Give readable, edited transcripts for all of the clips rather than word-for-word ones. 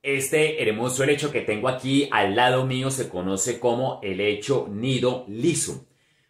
Este hermoso helecho que tengo aquí al lado mío se conoce como helecho nido liso.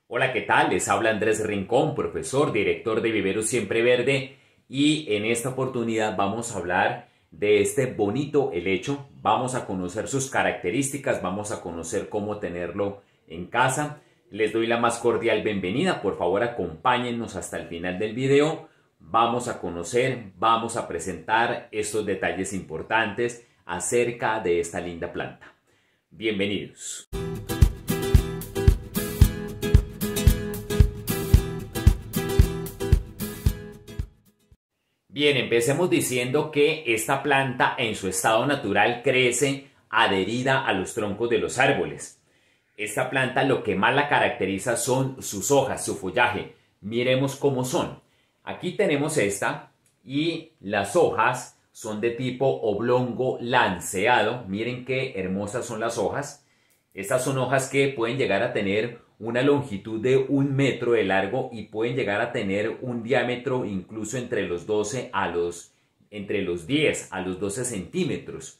Hola, ¿qué tal? Les habla Andrés Rincón, profesor, director de Vivero Siempre Verde, y en esta oportunidad vamos a hablar de este bonito helecho. Vamos a conocer sus características, vamos a conocer cómo tenerlo en casa. Les doy la más cordial bienvenida, por favor acompáñennos hasta el final del video. Vamos a conocer, vamos a presentar estos detalles importantes acerca de esta linda planta. Bienvenidos. Bien, empecemos diciendo que esta planta en su estado natural crece adherida a los troncos de los árboles. Esta planta lo que más la caracteriza son sus hojas, su follaje. Miremos cómo son. Aquí tenemos esta y las hojas son de tipo oblongo lanceado. Miren qué hermosas son las hojas. Estas son hojas que pueden llegar a tener una longitud de 1 metro de largo y pueden llegar a tener un diámetro incluso entre los 10 a los 12 centímetros.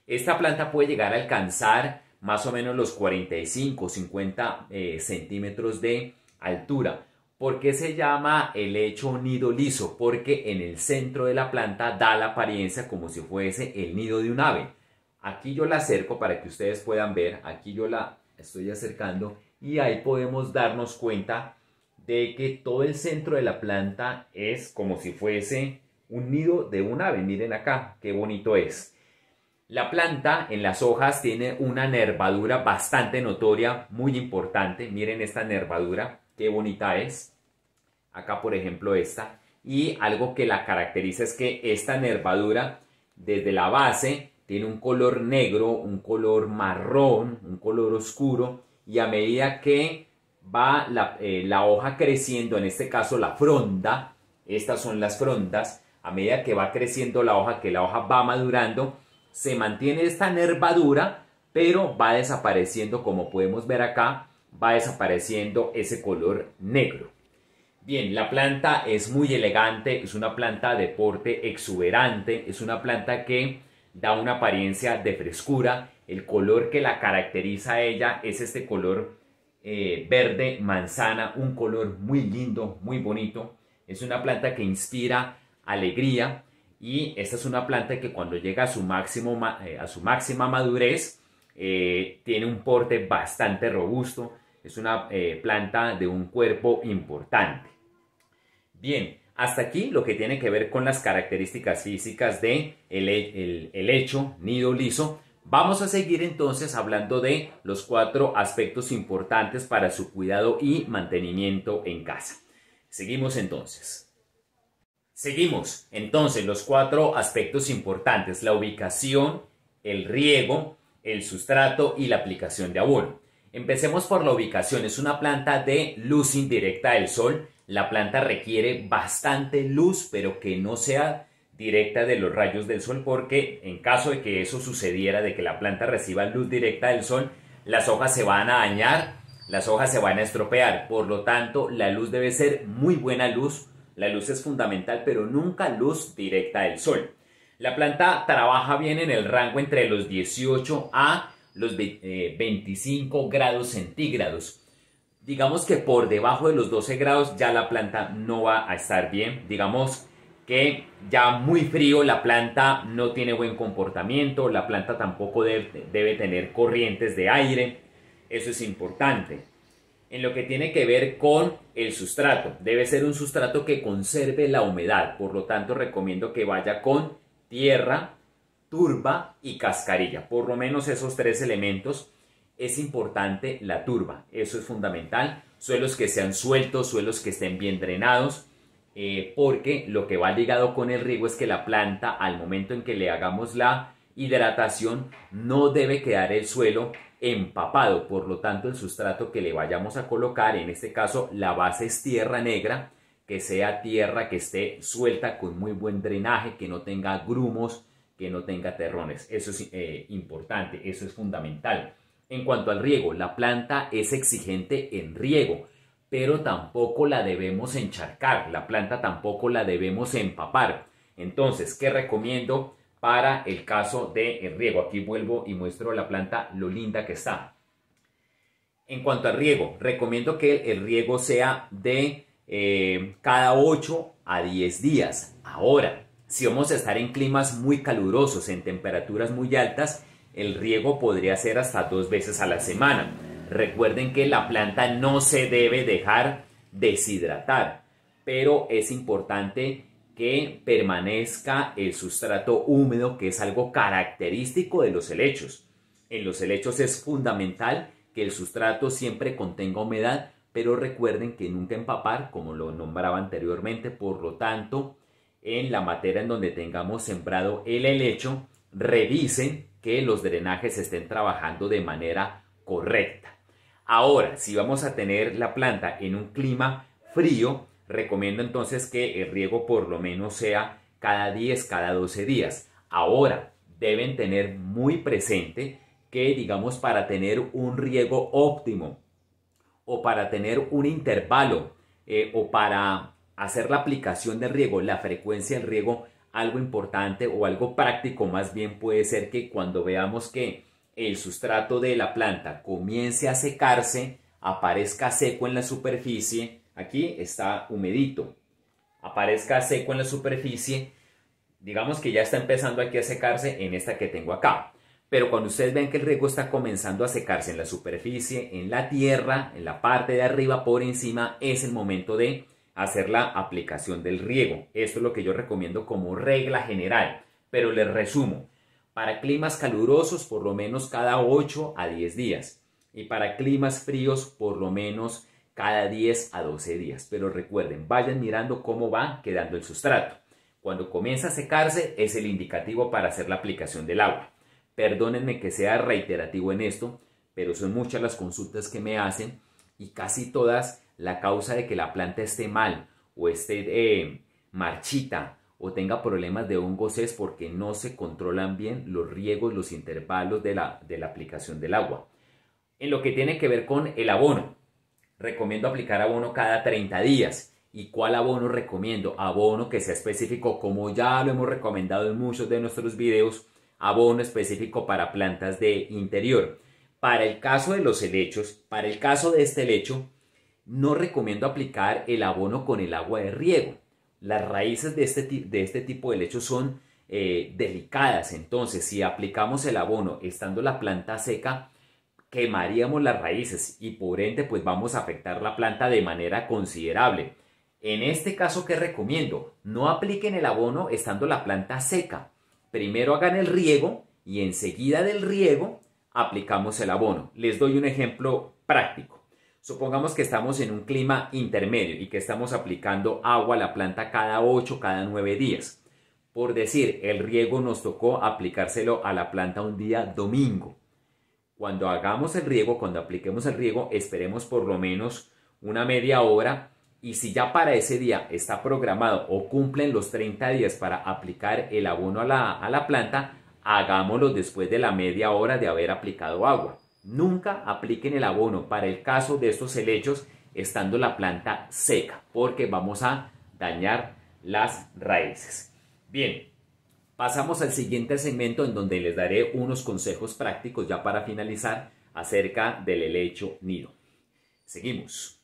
Esta planta puede llegar a alcanzar más o menos los 45 o 50 centímetros de altura. ¿Por qué se llama helecho nido liso? Porque en el centro de la planta da la apariencia como si fuese el nido de un ave. Aquí yo la acerco para que ustedes puedan ver. Aquí yo la estoy acercando y ahí podemos darnos cuenta de que todo el centro de la planta es como si fuese un nido de un ave. Miren acá, qué bonito es. La planta en las hojas tiene una nervadura bastante notoria, muy importante. Miren esta nervadura, qué bonita es. Acá, por ejemplo, esta. Y algo que la caracteriza es que esta nervadura, desde la base, tiene un color negro, un color marrón, un color oscuro. Y a medida que va la hoja creciendo, en este caso la fronda, estas son las frondas, a medida que va creciendo la hoja, que la hoja va madurando, se mantiene esta nervadura, pero va desapareciendo, como podemos ver acá, va desapareciendo ese color negro. Bien, la planta es muy elegante, es una planta de porte exuberante, es una planta que da una apariencia de frescura. El color que la caracteriza a ella es este color verde manzana, un color muy lindo, muy bonito. Es una planta que inspira alegría y esta es una planta que cuando llega a su máxima madurez tiene un porte bastante robusto. Es una planta de un cuerpo importante. Bien, hasta aquí lo que tiene que ver con las características físicas de el helecho nido liso. Vamos a seguir entonces hablando de los 4 aspectos importantes para su cuidado y mantenimiento en casa. Seguimos entonces. Seguimos entonces los 4 aspectos importantes: la ubicación, el riego, el sustrato y la aplicación de abono. Empecemos por la ubicación. Es una planta de luz indirecta del sol. La planta requiere bastante luz, pero que no sea directa de los rayos del sol, porque en caso de que eso sucediera, de que la planta reciba luz directa del sol, las hojas se van a dañar, las hojas se van a estropear. Por lo tanto, la luz debe ser muy buena luz. La luz es fundamental, pero nunca luz directa del sol. La planta trabaja bien en el rango entre los 18 a los 25 grados centígrados. Digamos que por debajo de los 12 grados ya la planta no va a estar bien. Digamos que ya muy frío, la planta no tiene buen comportamiento, la planta tampoco debe tener corrientes de aire. Eso es importante. En lo que tiene que ver con el sustrato, debe ser un sustrato que conserve la humedad. Por lo tanto, recomiendo que vaya con tierra, turba y cascarilla. Por lo menos esos 3 elementos. Es importante la turba, eso es fundamental. Suelos que sean sueltos, suelos que estén bien drenados, porque lo que va ligado con el riego es que la planta, al momento en que le hagamos la hidratación, no debe quedar el suelo empapado. Por lo tanto, el sustrato que le vayamos a colocar, en este caso la base es tierra negra, que sea tierra que esté suelta con muy buen drenaje, que no tenga grumos, que no tenga terrones. Eso es importante, eso es fundamental. En cuanto al riego, la planta es exigente en riego, pero tampoco la debemos encharcar, la planta tampoco la debemos empapar. Entonces, ¿qué recomiendo para el caso del riego. Aquí vuelvo y muestro la planta, lo linda que está. En cuanto al riego, recomiendo que el riego sea de cada 8 a 10 días. Ahora, si vamos a estar en climas muy calurosos, en temperaturas muy altas, el riego podría ser hasta 2 veces a la semana. Recuerden que la planta no se debe dejar deshidratar, pero es importante que permanezca el sustrato húmedo, que es algo característico de los helechos. En los helechos es fundamental que el sustrato siempre contenga humedad, pero recuerden que nunca empapar, como lo nombraba anteriormente. Por lo tanto, en la materia en donde tengamos sembrado el helecho, revisen que los drenajes estén trabajando de manera correcta. Ahora, si vamos a tener la planta en un clima frío, recomiendo entonces que el riego por lo menos sea cada 10, cada 12 días. Ahora, deben tener muy presente que, digamos, para tener un riego óptimo o para tener un intervalo o para hacer la aplicación del riego, la frecuencia del riego, algo importante o algo práctico más bien puede ser que cuando veamos que el sustrato de la planta comience a secarse, aparezca seco en la superficie, aquí está humedito, aparezca seco en la superficie, digamos que ya está empezando aquí a secarse en esta que tengo acá. Pero cuando ustedes ven que el riego está comenzando a secarse en la superficie, en la tierra, en la parte de arriba por encima, es el momento de hacer la aplicación del riego. Esto es lo que yo recomiendo como regla general, pero les resumo. Para climas calurosos, por lo menos cada 8 a 10 días. Y para climas fríos, por lo menos cada 10 a 12 días. Pero recuerden, vayan mirando cómo va quedando el sustrato. Cuando comienza a secarse, es el indicativo para hacer la aplicación del agua. Perdónenme que sea reiterativo en esto, pero son muchas las consultas que me hacen y casi todas la causa de que la planta esté mal o esté marchita o tenga problemas de hongos es porque no se controlan bien los riegos, los intervalos de la aplicación del agua. En lo que tiene que ver con el abono, recomiendo aplicar abono cada 30 días. ¿Y cuál abono recomiendo? Abono que sea específico, como ya lo hemos recomendado en muchos de nuestros videos, abono específico para plantas de interior. Para el caso de los helechos, para el caso de este helecho, no recomiendo aplicar el abono con el agua de riego. Las raíces de este tipo de helechos son delicadas, entonces si aplicamos el abono estando la planta seca, quemaríamos las raíces y por ende pues vamos a afectar la planta de manera considerable. En este caso, ¿qué recomiendo? No apliquen el abono estando la planta seca. Primero hagan el riego y enseguida del riego aplicamos el abono. Les doy un ejemplo práctico. Supongamos que estamos en un clima intermedio y que estamos aplicando agua a la planta cada 8, cada 9 días. Por decir, el riego nos tocó aplicárselo a la planta un día domingo. Cuando hagamos el riego, cuando apliquemos el riego, esperemos por lo menos una media hora. Y si ya para ese día está programado o cumplen los 30 días para aplicar el abono a la planta, hagámoslo después de la media hora de haber aplicado agua. Nunca apliquen el abono para el caso de estos helechos estando la planta seca, porque vamos a dañar las raíces. Bien, pasamos al siguiente segmento en donde les daré unos consejos prácticos ya para finalizar acerca del helecho nido. Seguimos.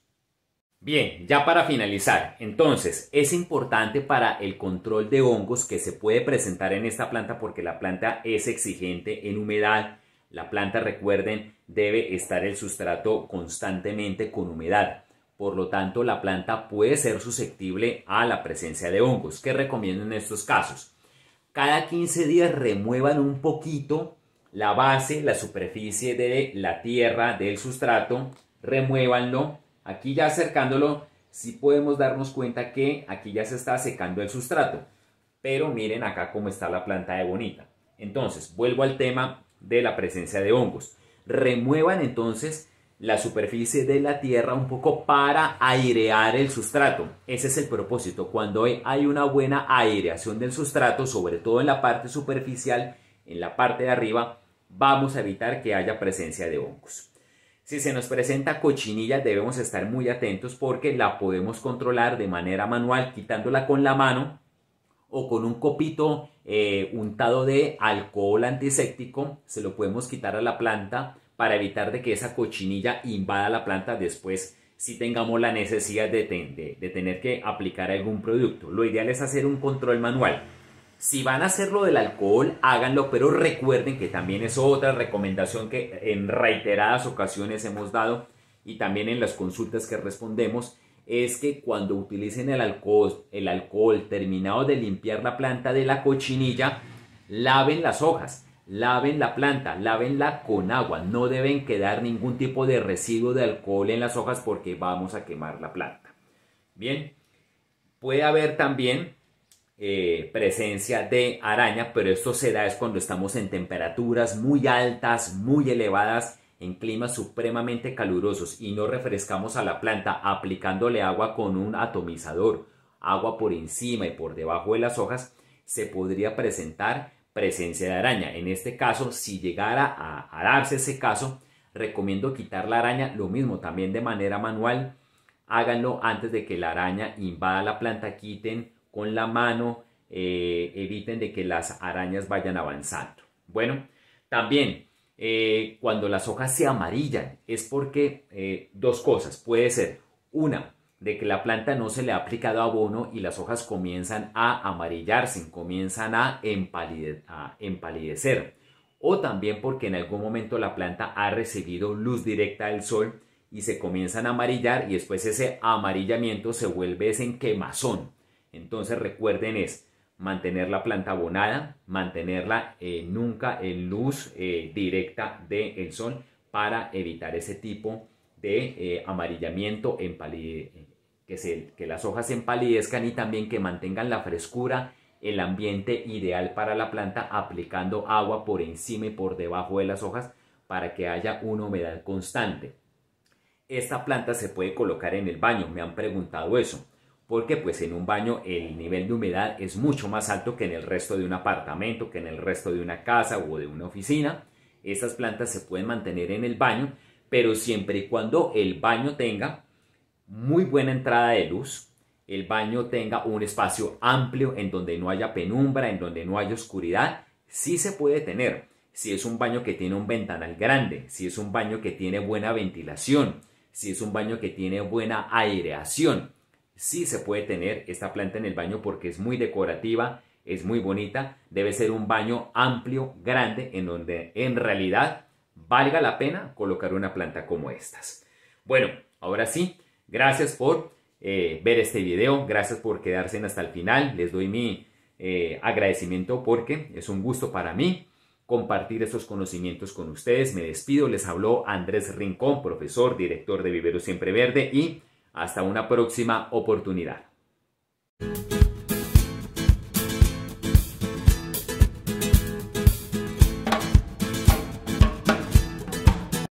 Bien, ya para finalizar, entonces es importante para el control de hongos que se puede presentar en esta planta porque la planta es exigente en humedad. La planta, recuerden, debe estar el sustrato constantemente con humedad. Por lo tanto, la planta puede ser susceptible a la presencia de hongos. ¿Qué recomiendo en estos casos? Cada 15 días remuevan un poquito la base, la superficie de la tierra, del sustrato, remuévanlo. Aquí ya acercándolo, sí podemos darnos cuenta que aquí ya se está secando el sustrato. Pero miren acá cómo está la planta de bonita. Entonces, vuelvo al tema de la presencia de hongos. Remuevan entonces la superficie de la tierra un poco para airear el sustrato. Ese es el propósito. Cuando hay una buena aireación del sustrato, sobre todo en la parte superficial, en la parte de arriba, vamos a evitar que haya presencia de hongos. Si se nos presenta cochinilla, debemos estar muy atentos porque la podemos controlar de manera manual, quitándola con la mano o con un copito untado de alcohol antiséptico, se lo podemos quitar a la planta para evitar de que esa cochinilla invada la planta después si tengamos la necesidad de tener que aplicar algún producto. Lo ideal es hacer un control manual. Si van a hacer lo del alcohol, háganlo, pero recuerden que también es otra recomendación que en reiteradas ocasiones hemos dado y también en las consultas que respondemos, es que cuando utilicen el alcohol terminado de limpiar la planta de la cochinilla, laven las hojas, laven la planta, lávenla con agua. No deben quedar ningún tipo de residuo de alcohol en las hojas porque vamos a quemar la planta. Bien, puede haber también presencia de araña, pero esto se da es cuando estamos en temperaturas muy altas, muy elevadas, en climas supremamente calurosos y no refrescamos a la planta aplicándole agua con un atomizador, agua por encima y por debajo de las hojas, se podría presentar presencia de araña. En este caso, si llegara a darse ese caso, recomiendo quitar la araña, lo mismo también de manera manual. Háganlo antes de que la araña invada la planta, quiten con la mano, eviten de que las arañas vayan avanzando. Bueno, también cuando las hojas se amarillan es porque dos cosas. Puede ser una, de que la planta no se le ha aplicado abono y las hojas comienzan a amarillarse, comienzan a empalidecer. O también porque en algún momento la planta ha recibido luz directa del sol y se comienzan a amarillar y después ese amarillamiento se vuelve en quemazón. Entonces recuerden mantener la planta abonada, mantenerla nunca en luz directa del sol para evitar ese tipo de amarillamiento, que las hojas se empalidezcan y también que mantengan la frescura, el ambiente ideal para la planta aplicando agua por encima y por debajo de las hojas para que haya una humedad constante. Esta planta se puede colocar en el baño, me han preguntado eso. Porque pues en un baño el nivel de humedad es mucho más alto que en el resto de un apartamento, que en el resto de una casa o de una oficina. Estas plantas se pueden mantener en el baño, pero siempre y cuando el baño tenga muy buena entrada de luz, el baño tenga un espacio amplio en donde no haya penumbra, en donde no haya oscuridad, sí se puede tener. Si es un baño que tiene un ventanal grande, si es un baño que tiene buena ventilación, si es un baño que tiene buena aireación, sí se puede tener esta planta en el baño porque es muy decorativa, es muy bonita. Debe ser un baño amplio, grande, en donde en realidad valga la pena colocar una planta como estas. Bueno, ahora sí, gracias por ver este video, gracias por quedarse hasta el final. Les doy mi agradecimiento porque es un gusto para mí compartir estos conocimientos con ustedes. Me despido, les habló Andrés Rincón, profesor, director de Vivero Siempre Verde y hasta una próxima oportunidad.